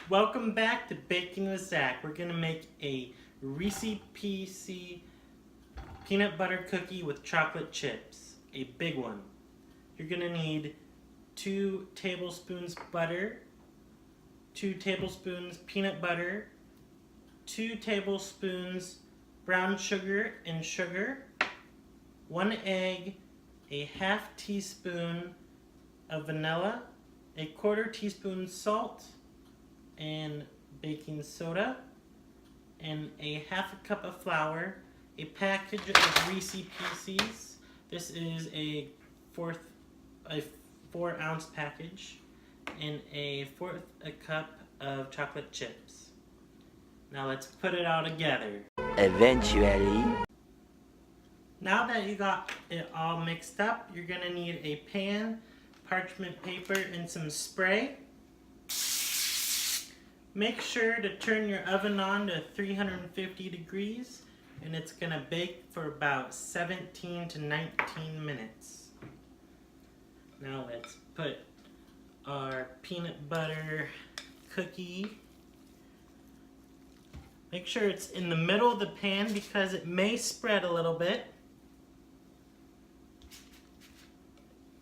Welcome back to Baking with Zach. We're gonna make a Reese's Pieces peanut butter cookie with chocolate chips, a big one. You're gonna need 2 tablespoons butter, 2 tablespoons peanut butter, 2 tablespoons brown sugar and sugar, 1 egg, a half teaspoon of vanilla, a 1/4 teaspoon salt, and baking soda, and a half a cup of flour, a package of Reese's Pieces. This is a 4-ounce package, and a 1/4 cup of chocolate chips. Now let's put it all together. Eventually. Now that you got it all mixed up, you're gonna need a pan, parchment paper, and some spray. Make sure to turn your oven on to 350 degrees, and it's gonna bake for about 17 to 19 minutes. Now let's put our peanut butter cookie. Make sure it's in the middle of the pan because it may spread a little bit.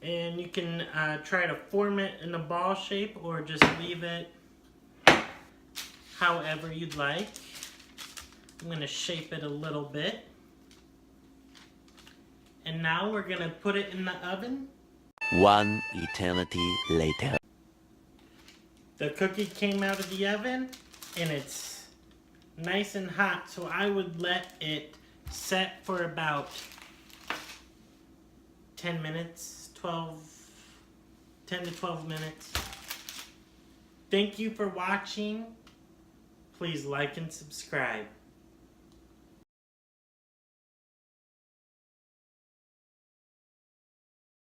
And you can try to form it in a ball shape or just leave it however you'd like. I'm going to shape it a little bit. And now we're going to put it in the oven. 1 eternity later. The cookie came out of the oven and it's nice and hot, so I would let it set for about 10 minutes, 10 to 12 minutes. Thank you for watching. Please like and subscribe.